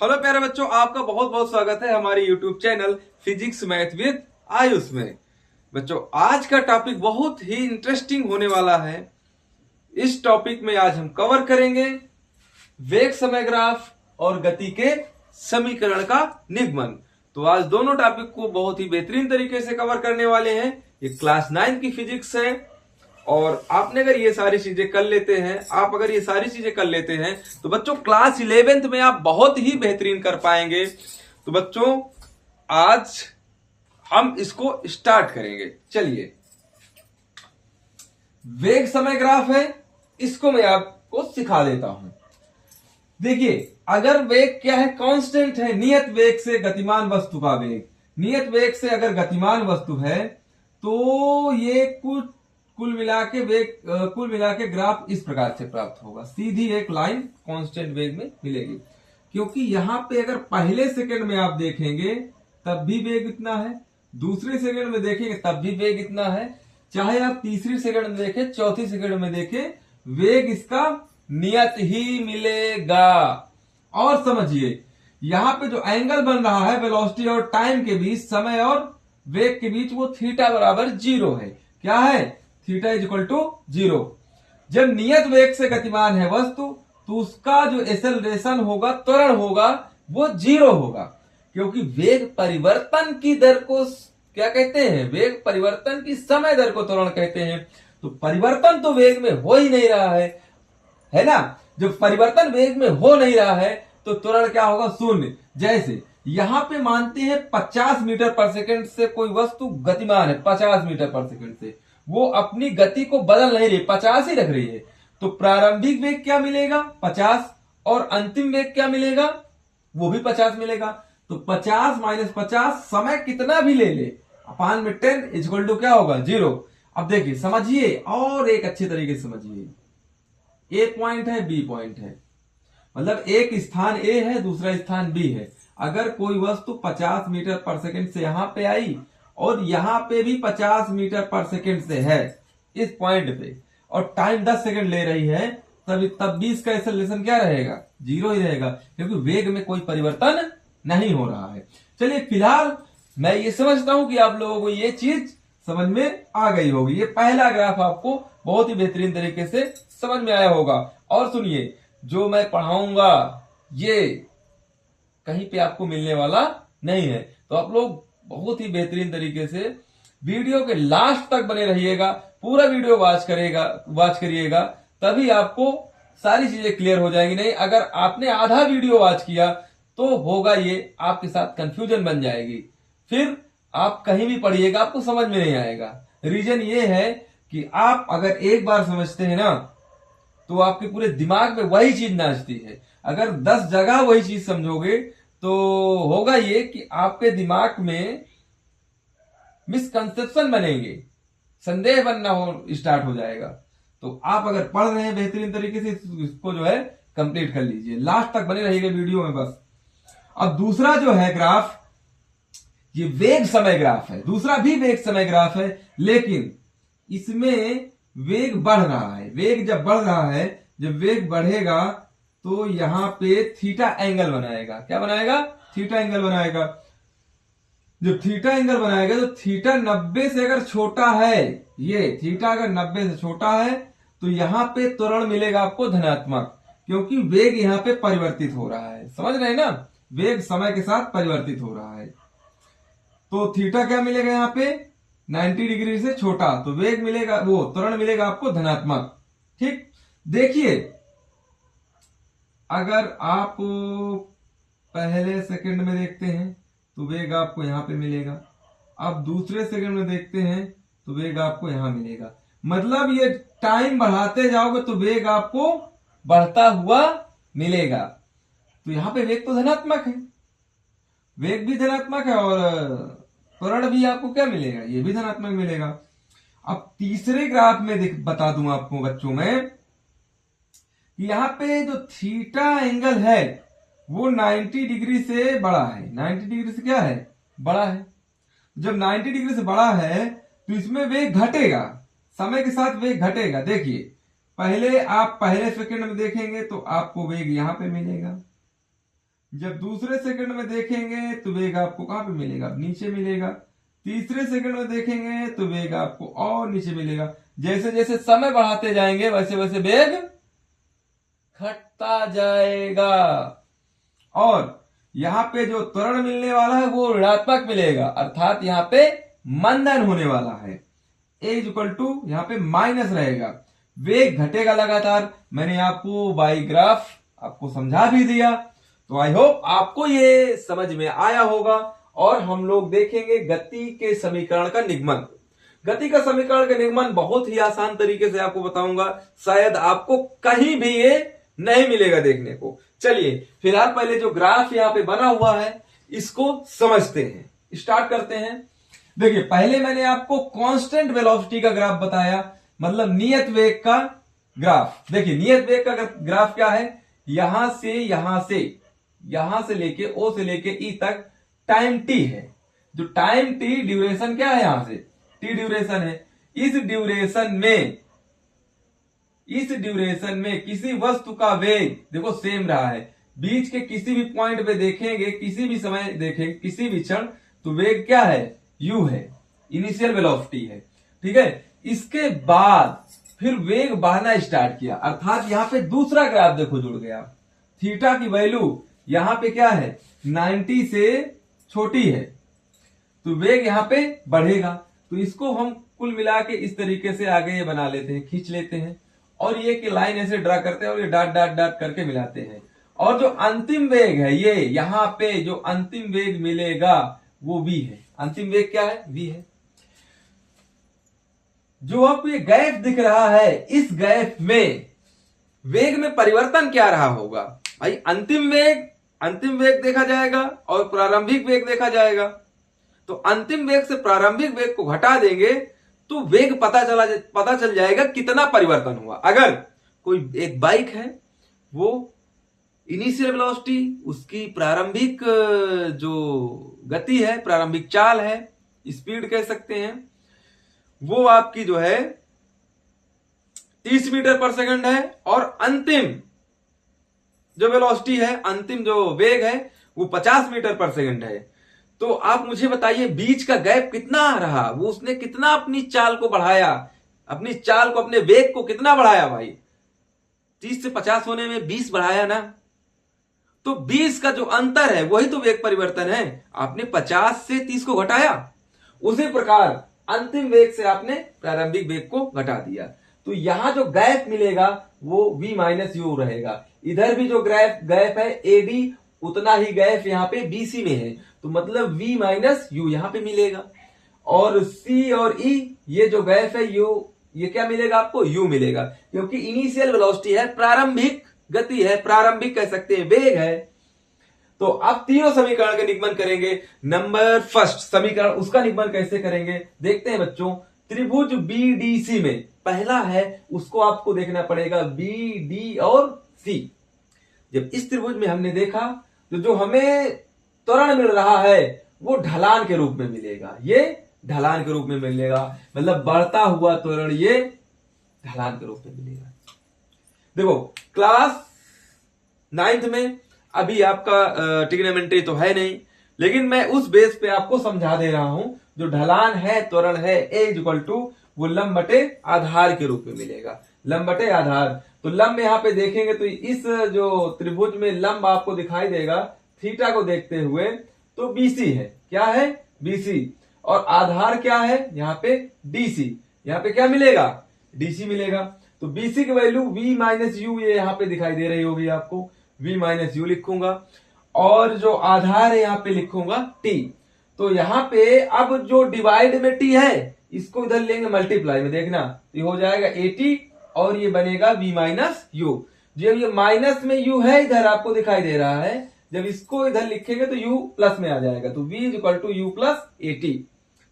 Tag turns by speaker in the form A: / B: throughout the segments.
A: Hello प्यारे बच्चों, आपका बहुत बहुत स्वागत है हमारे YouTube channel physics math with Ayush में। बच्चों, आज का टॉपिक बहुत ही इंटरेस्टिंग होने वाला है। इस टॉपिक में आज हम कवर करेंगे वेग समय ग्राफ और गति के समीकरण का निगमन। तो आज दोनों टॉपिक को बहुत ही बेहतरीन तरीके से कवर करने वाले हैं। ये क्लास 9 की फिजिक्स है और आपने अगर ये सारी चीजें कर लेते हैं, तो बच्चों क्लास 11th में आप बहुत ही बेहतरीन कर पाएंगे। तो बच्चों आज हम इसको स्टार्ट करेंगे। चलिए, वेग समय ग्राफ है, इसको मैं आपको सिखा देता हूं। देखिए, अगर वेग क्या है, कांस्टेंट है, नियत वेग से गतिमान वस्तु का वेग। नियत वेग से अगर गतिमान वस्तु है तो ये कुल मिला के ग्राफ इस प्रकार से प्राप्त होगा। सीधी एक लाइन कांस्टेंट वेग में मिलेगी, क्योंकि यहां पे अगर पहले सेकंड में आप देखेंगे तब भी वेग इतना है, दूसरे सेकंड में देखेंगे तब भी वेग इतना है, चाहे आप तीसरी सेकंड में देखें, चौथी सेकंड में देखें, वेग इसका नियत ही मिलेगा। और समझिए, यहां पे जो एंगल बन रहा है वेलोसिटी और टाइम के बीच, समय और वेग के बीच, वो थीटा बराबर 0 है। क्या है? Theta is equal to 0। जब नियत वेग से गतिमान है वस्तु तो उसका जो एक्सेलरेशन होगा, त्वरण होगा, वो 0 होगा, क्योंकि वेग परिवर्तन की दर को क्या कहते हैं? वेग परिवर्तन की समय दर को त्वरण कहते हैं। तो परिवर्तन तो वेग में हो ही नहीं रहा है ना। जब परिवर्तन वेग में हो नहीं रहा है तो त्वरण क्या होगा? शून्य। जैसे यहां पे मानते हैं 50 मीटर पर सेकंड से कोई वस्तु गतिमान है, 50 मीटर पर सेकंड से वो अपनी गति को बदल नहीं रही, 50 ही रख रही है। तो प्रारंभिक वेग क्या मिलेगा? 50। और अंतिम वेग क्या मिलेगा? वो भी 50 मिलेगा। तो 50 माइनस 50, समय कितना भी ले ले, अपान में 10 इज इक्वल टू क्या होगा? 0। अब देखिए, समझिए और एक अच्छे तरीके से समझिए। ए पॉइंट है, बी पॉइंट है, मतलब एक स्थान ए है, दूसरा स्थान बी है। अगर कोई वस्तु 50 मीटर पर सेकंड से यहां पे आई और यहां पे भी 50 मीटर पर सेकंड से है इस पॉइंट पे, और टाइम 10 सेकंड ले रही है, तब भी इसका एक्सेलरेशन क्या रहेगा? 0 ही रहेगा, क्योंकि वेग में कोई परिवर्तन नहीं हो रहा है। चलिए, फिलहाल मैं ये समझता हूं कि आप लोगों को ये चीज समझ में आ गई होगी। ये पहला ग्राफ आपको बहुत ही बेहतरीन तरीके से समझ में आया होगा। और सुनिए, जो मैं पढ़ाऊंगा ये कहीं पे आपको मिलने वाला नहीं है, तो आप लोग बहुत ही बेहतरीन तरीके से वीडियो के लास्ट तक बने रहिएगा, पूरा वीडियो वॉच करिएगा, तभी आपको सारी चीजें क्लियर हो जाएंगी। नहीं, अगर आपने आधा वीडियो वॉच किया तो होगा ये आपके साथ कंफ्यूजन बन जाएगी, फिर आप कहीं भी पढ़िएगा आपको समझ में नहीं आएगा। रीजन ये है कि आप अगर एक बार समझते हैं ना तो आपके पूरे दिमाग में वही चीज नाचती है। अगर 10 जगह वही चीज समझोगे तो होगा ये कि आपके दिमाग में मिसकंसेप्शन बनेंगे, संदेह बनना स्टार्ट हो जाएगा। तो आप अगर पढ़ रहे हैं बेहतरीन तरीके से, इसको जो है कंप्लीट कर लीजिए, लास्ट तक बने रहिएगा वीडियो में बस। अब दूसरा जो है ग्राफ, ये वेग समय ग्राफ है। दूसरा भी वेग समय ग्राफ है, लेकिन इसमें वेग बढ़ रहा है। वेग जब बढ़ रहा है, जब वेग बढ़ेगा तो यहां पे थीटा एंगल बनाएगा। क्या बनाएगा? थीटा एंगल बनाएगा। जब थीटा एंगल बनाएगा तो थीटा 90 से अगर छोटा है, ये थीटा अगर 90 से छोटा है तो यहां पे त्वरण मिलेगा आपको धनात्मक, क्योंकि वेग यहां पे परिवर्तित हो रहा है। समझ रहे हैं ना? वेग समय के साथ परिवर्तित हो रहा है। तो थीटा क्या मिलेगा? यहां पे 90 डिग्री से छोटा, तो वेग मिलेगा, वो त्वरण मिलेगा आपको धनात्मक। ठीक, देखिए, अगर आप पहले सेकंड में देखते हैं तो वेग आपको यहां पे मिलेगा, अब दूसरे सेकंड में देखते हैं तो वेग आपको यहां मिलेगा। मतलब ये टाइम बढ़ाते जाओगे तो वेग आपको बढ़ता हुआ मिलेगा। तो यहां पे वेग तो धनात्मक है, वेग भी धनात्मक है, और त्वरण भी आपको क्या मिलेगा? ये भी धनात्मक मिलेगा। अब तीसरे ग्राफ में बता दूं आपको बच्चों में, यहां पे जो थीटा एंगल है वो 90 डिग्री से बड़ा है। 90 डिग्री से क्या है? बड़ा है। जब 90 डिग्री से बड़ा है तो इसमें वेग घटेगा, समय के साथ वेग घटेगा। देखिए, पहले आप पहले सेकंड में देखेंगे तो आपको वेग यहां पे मिलेगा, जब दूसरे सेकंड में देखेंगे तो वेग आपको कहां पे मिलेगा, नीचे मिलेगा। तीसरे सेकंड में देखेंगे तो वेग आपको और नीचे मिलेगा। जैसे जैसे समय बढ़ाते जाएंगे वैसे वैसे वेग घटता जाएगा। और यहाँ पे जो त्वरण मिलने वाला है वो ऋणात्मक मिलेगा, अर्थात यहाँ पे मंदन होने वाला है। ए इक्वल टू यहाँ पे माइनस रहेगा, वेग घटेगा लगातार। मैंने आपको बाई ग्राफ आपको समझा भी दिया, तो आई होप आपको ये समझ में आया होगा। और हम लोग देखेंगे गति के समीकरण का निगमन। गति का समीकरण का निगमन बहुत ही आसान तरीके से आपको बताऊंगा, शायद आपको कहीं भी ये नहीं मिलेगा देखने को। चलिए फिलहाल पहले जो ग्राफ यहाँ पे बना हुआ है इसको समझते हैं, स्टार्ट करते हैं। देखिए पहले मैंने आपको कांस्टेंट वेलोसिटी का ग्राफ बताया, मतलब नियत वेग का ग्राफ। देखिए नियत वेग का ग्राफ क्या है, यहां से लेके ओ से लेके ई तक टाइम टी है। जो टाइम टी ड्यूरेशन क्या है, यहां से टी ड्यूरेशन है। इस ड्यूरेशन में किसी वस्तु का वेग देखो सेम रहा है। बीच के किसी भी पॉइंट पे देखेंगे, किसी भी समय देखेंगे, किसी भी क्षण, तो वेग क्या है, u है, इनिशियल वेलोसिटी है। ठीक है, इसके बाद फिर वेग बढ़ना स्टार्ट किया, अर्थात यहां पे दूसरा ग्राफ देखो जुड़ गया। थीटा की वैल्यू यहां पे क्या है, 90 से छोटी है, तो वेग यहां पे बढ़ेगा। तो इसको हम कुल मिला के इस तरीके से आगे ये बना लेते हैं, खींच लेते हैं, और ये कि लाइन ऐसे ड्रा करते हैं और ये डॉट डॉट डॉट करके मिलाते हैं। और जो अंतिम वेग है, ये यहां पे जो अंतिम वेग मिलेगा वो v है। अंतिम वेग क्या है, v है। जो आपको ये गैप दिख रहा है, इस गैप में वेग में परिवर्तन क्या रहा होगा भाई, अंतिम वेग देखा जाएगा और प्रारंभिक वेग देखा जाएगा। तो अंतिम वेग से प्रारंभिक वेग को घटा देंगे तो वेग पता चल जाएगा कितना परिवर्तन हुआ। अगर कोई एक बाइक है, वो इनिशियल वेलोसिटी, उसकी प्रारंभिक जो गति है, प्रारंभिक चाल है, स्पीड कह सकते हैं, वो आपकी जो है 30 मीटर पर सेकंड है, और अंतिम जो वेलोसिटी है, अंतिम जो वेग है वो 50 मीटर पर सेकंड है। तो आप मुझे बताइए बीच का गैप कितना रहा, वो उसने कितना अपनी चाल को बढ़ाया, अपने वेग को कितना बढ़ाया भाई, 30 से 50 होने में 20 बढ़ाया ना। तो 20 का जो अंतर है वही तो वेग परिवर्तन है। आपने 50 से 30 को घटाया, उसी प्रकार अंतिम वेग से आपने प्रारंभिक वेग को घटा दिया। तो यहां जो गैप मिलेगा वो v माइनस यू रहेगा। इधर भी जो गैप है एडी, उतना ही गैप यहाँ पे बीसी में है, तो मतलब v माइनस यू यहां पे मिलेगा। और c और e ये जो गैप है ये क्या मिलेगा आपको, u मिलेगा, क्योंकि इनिशियल वेलोसिटी है, प्रारंभिक गति है, प्रारंभिक कह सकते हैं, वेग है। तो अब तीनों समीकरण का निगमन करेंगे। नंबर फर्स्ट समीकरण, उसका निगमन कैसे करेंगे देखते हैं बच्चों। त्रिभुज बीडीसी में पहला है, उसको आपको देखना पड़ेगा बी डी और सी। जब इस त्रिभुज में हमने देखा तो जो हमें त्वरण मिल रहा है वो ढलान के रूप में मिलेगा, ये ढलान के रूप में मिलेगा, मतलब बढ़ता हुआ त्वरण ये ढलान के रूप में मिलेगा। देखो क्लास 9th में अभी आपका ट्रिग्नोमेट्री तो है नहीं, लेकिन मैं उस बेस पे आपको समझा दे रहा हूं। जो ढलान है, त्वरण है, ए इक्वल टू वो लंब बटे आधार के रूप में मिलेगा, लंब बटे आधार। तो लंब यहाँ पे देखेंगे तो इस जो त्रिभुज में लंब आपको दिखाई देगा थीटा को देखते हुए, तो बीसी है, क्या है, बीसी। और आधार क्या है यहाँ पे, डीसी। यहाँ पे क्या मिलेगा, डीसी मिलेगा। तो बीसी की वैल्यू v माइनस यू ये यहाँ पे दिखाई दे रही होगी आपको, v माइनस यू लिखूंगा, और जो आधार है यहाँ पे लिखूंगा t। तो यहाँ पे अब जो डिवाइड में t है इसको इधर लेंगे मल्टीप्लाई में, देखना ये हो जाएगा 80 और ये बनेगा v माइनस यू। जब ये माइनस में u है इधर आपको दिखाई दे रहा है, जब इसको इधर लिखेंगे तो u प्लस में आ जाएगा, तो v equal to u plus 80।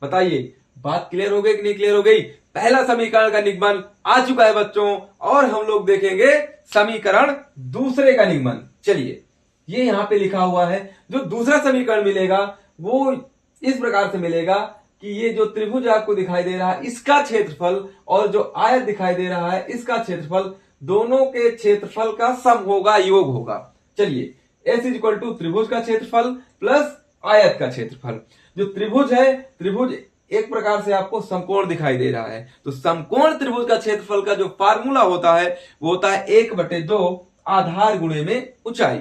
A: बताइए बात क्लियर हो गई कि नहीं क्लियर हो गई। पहला समीकरण का निगमन आ चुका है बच्चों, और हम लोग देखेंगे समीकरण दूसरे का निगमन। चलिए ये यहां पे लिखा हुआ है, जो दूसरा समीकरण मिलेगा वो इस प्रकार से मिलेगा कि ये जो त्रिभुज आपको दिखाई दे रहा है इसका क्षेत्रफल और जो आयत दिखाई दे रहा है इसका क्षेत्रफल, दोनों के क्षेत्रफल का सम होगा, योग होगा। चलिए एस इज इक्वल टू त्रिभुज का क्षेत्रफल प्लस आयत का क्षेत्रफल। जो त्रिभुज है, त्रिभुज एक प्रकार से आपको समकोण दिखाई दे रहा है, तो समकोण त्रिभुज का क्षेत्रफल का जो फार्मूला होता है वो होता है 1/2 आधार गुणे में ऊंचाई।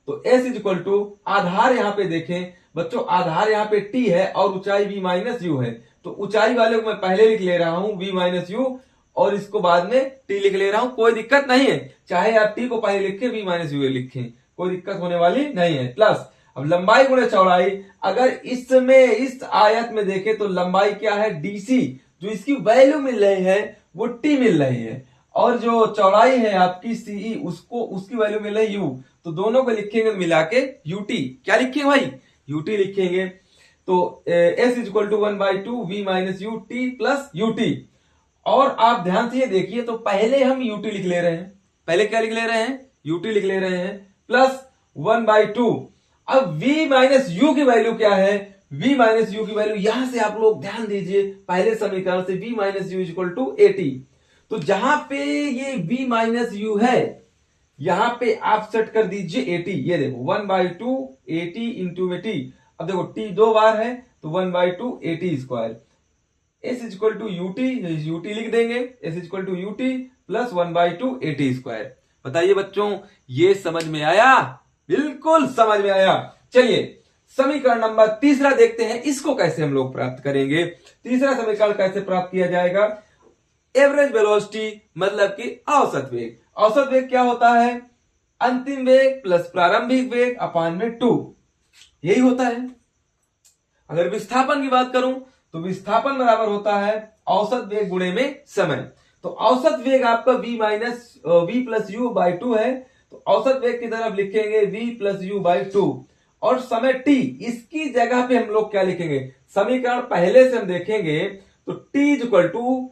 A: तो एस इज इक्वल टू आधार, यहां पे देखें बच्चों, आधार यहां पे टी है और ऊंचाई v माइनस यू है। तो ऊंचाई वाले को मैं पहले लिख ले रहा हूं v माइनस यू और इसको बाद में t लिख ले रहा हूं, कोई दिक्कत नहीं है। चाहे आप t को पहले लिख के v माइनस यू लिखें, कोई दिक्कत होने वाली नहीं है। प्लस अब लंबाई गुणे चौड़ाई, अगर इसमें इस आयत में देखें तो लंबाई क्या है डीसी, जो इसकी वैल्यू मिल रही है वो टी मिल रही है, और जो चौड़ाई है आपकी सीई उसको उसकी वैल्यू मिल रही यू। तो दोनों को लिखेंगे मिला के यूटी, क्या लिखेंगे भाई, यूटी लिखेंगे। तो s is equal to 1/2 v minus u t plus u t. और आप ध्यान से ये देखिए, तो पहले हम यूटी लिख ले रहे हैं, पहले क्या लिख ले रहे हैं, यूटी लिख ले रहे हैं प्लस 1/2। अब v माइनस यू की वैल्यू क्या है, v माइनस यू की वैल्यू यहां से आप लोग ध्यान दीजिए, पहले समीकरण से v minus u is equal to 80। तो जहां पे ये v माइनस यू है यहां पे आप सेट कर दीजिए 80। ये देखो 1/2 80 इंटू 80। अब देखो t 2 बार है तो 1/2 80 square. S is equal to u t, u t लिख देंगे, s is equal to u t plus 1/2 80 square. बताइए बच्चों, ये समझ में आया, बिल्कुल समझ में आया। चलिए समीकरण नंबर तीसरा देखते हैं, इसको कैसे हम लोग प्राप्त करेंगे। तीसरा समीकरण कैसे प्राप्त किया जाएगा, एवरेज वेलोसिटी मतलब कि औसत वेग। औसत वेग क्या होता है, अंतिम वेग प्लस प्रारंभिक वेग अपान में 2, यही होता है। अगर विस्थापन की बात करूं तो विस्थापन बराबर होता है औसत वेग गुणे में समय। तो औसत वेग आपका v प्लस यू बाई 2 है, तो औसत वेग की तरफ लिखेंगे v प्लस यू बाई 2, और समय t, इसकी जगह पे हम लोग क्या लिखेंगे, समीकरण पहले से हम देखेंगे तो t is equal to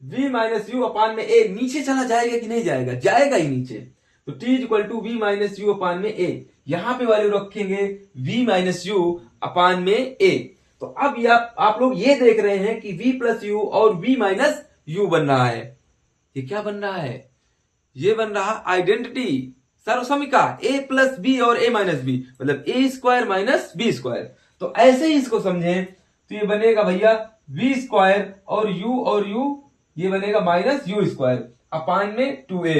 A: v minus u upon में a, नीचे चला जाएगा कि नहीं जाएगा, जाएगा ही नीचे। तो t is equal to v minus u upon में a, यहां पे वैल्यू रखेंगे v माइनस यू अपान में a। तो अब आप लोग ये देख रहे हैं कि v प्लस यू और v माइनस यू बन रहा है। ये क्या बन रहा है, ये बन रहा आइडेंटिटी सर्वसमिका a प्लस बी और a माइनस बी, मतलब a square minus b square. तो ऐसे ही इसको समझें तो ये बनेगा भैया v स्क्वायर और u ये बनेगा माइनस यू स्क्वायर अपान में 2a।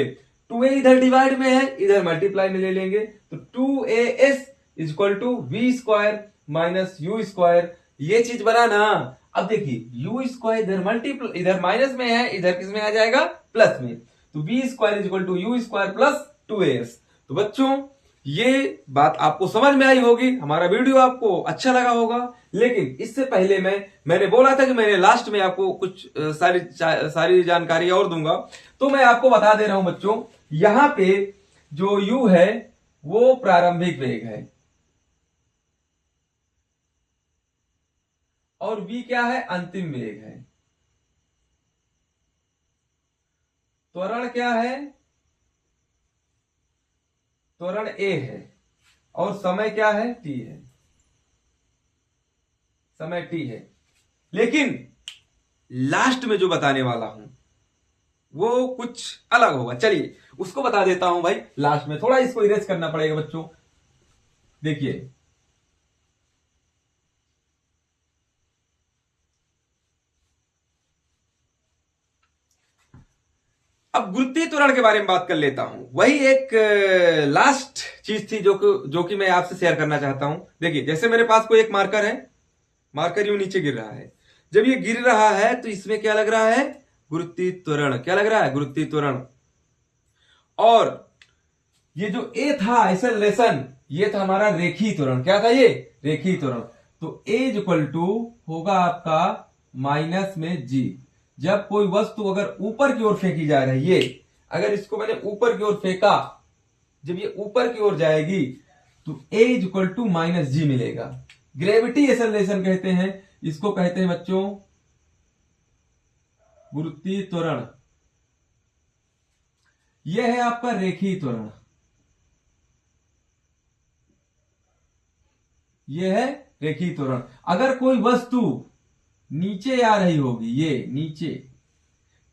A: 2a इधर डिवाइड में है, इधर मल्टीप्लाई में ले लेंगे, तो 2as is equal to v square minus u square. ये चीज बना ना। अब देखिए यू स्क्वायर इधर मल्टीप्लाई, इधर माइनस में है, इधर किस में आ जाएगा, प्लस में। तो v square is equal to u square plus 2as। तो बच्चों ये बात आपको समझ में आई होगी, हमारा वीडियो आपको अच्छा लगा होगा। लेकिन इससे पहले मैंने बोला था कि मैंने लास्ट में आपको कुछ सारी जानकारी और दूंगा, तो मैं आपको बता दे रहा हूं बच्चों, यहां पे जो u है वो प्रारंभिक वेग है और v क्या है, अंतिम वेग है। त्वरण क्या है, त्वरण a है, और समय क्या है, t है, समय t है। लेकिन लास्ट में जो बताने वाला हूं वो कुछ अलग होगा, चलिए उसको बता देता हूं भाई लास्ट में। थोड़ा इसको इरेज करना पड़ेगा बच्चों। देखिए अब गुरुत्वीय त्वरण के बारे में बात कर लेता हूं, वही एक लास्ट चीज थी जो कि मैं आपसे शेयर करना चाहता हूं। देखिए जैसे मेरे पास कोई एक मार्कर है, मार्कर यूं नीचे गिर रहा है, जब ये गिर रहा है तो इसमें क्या लग रहा है, गुरुत्वीय त्वरण। क्या लग रहा है, गुरुत्वीय त्वरण। और ये जो ए था एक्सेलरेशन, ये था हमारा रेखीय त्वरण। क्या था ये, रेखीय त्वरण। तो ए इज इक्वल टू होगा आपका माइनस में जी। जब कोई वस्तु अगर ऊपर की ओर फेंकी जा रही है, अगर इसको मैंने ऊपर की ओर फेंका, जब ये ऊपर की ओर जाएगी तो ए इज इक्वल टू माइनस जी मिलेगा। ग्रेविटी एक्सेलरेशन कहते हैं इसको, कहते हैं बच्चों गुरुत्वीय त्वरण। यह है आपका रेखीय त्वरण, यह है रेखीय त्वरण। अगर कोई वस्तु नीचे आ रही होगी, ये नीचे,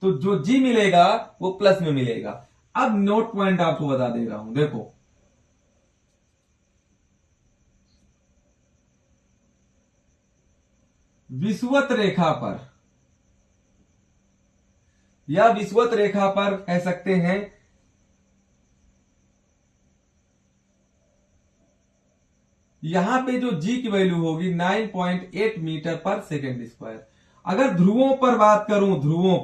A: तो जो जी मिलेगा वो प्लस में मिलेगा। अब नोट पॉइंट आपको बता दे रहा हूं, देखो विषुवत रेखा पर या विषुवत रेखा पर कह सकते हैं यहां पे जो जी की वैल्यू होगी 9.8 मीटर पर सेकेंड स्क्वायर। अगर ध्रुवों पर बात करूं, ध्रुवों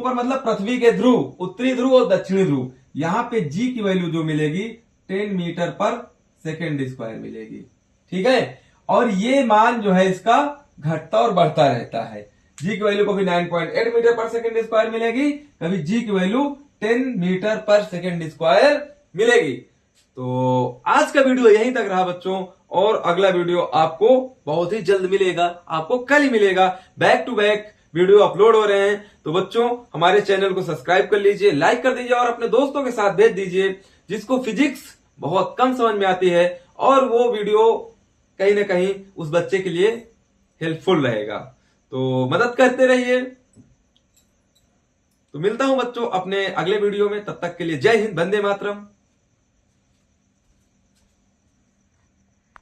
A: पर मतलब पृथ्वी के ध्रुव, उत्तरी ध्रुव और दक्षिणी ध्रुव, यहां पे जी की वैल्यू जो मिलेगी 10 मीटर पर सेकेंड स्क्वायर मिलेगी। ठीक है, और ये मान जो है इसका घटता और बढ़ता रहता है। जी की वैल्यू कभी 9.8 मीटर पर सेकेंड स्क्वायर मिलेगी, कभी जी की वैल्यू 10 मीटर पर सेकेंड स्क्वायर मिलेगी। तो आज का वीडियो यहीं तक रहा बच्चों, और अगला वीडियो आपको बहुत ही जल्द मिलेगा, आपको कल ही मिलेगा। Back to back video upload हो रहे हैं। तो बच्चों हमारे चैनल को सब्सक्राइब कर लीजिए, लाइक कर दीजिए और अपने दोस्तों के साथ भेज दीजिए जिसको फिजिक्स बहुत कम समझ में आती है, और वो वीडियो कहीं ना कहीं उस बच्चे के लिए हेल्पफुल रहेगा। तो मदद करते रहिए। तो मिलता हूं बच्चों अपने अगले वीडियो में, तब तक के लिए जय हिंद, वंदे मातरम।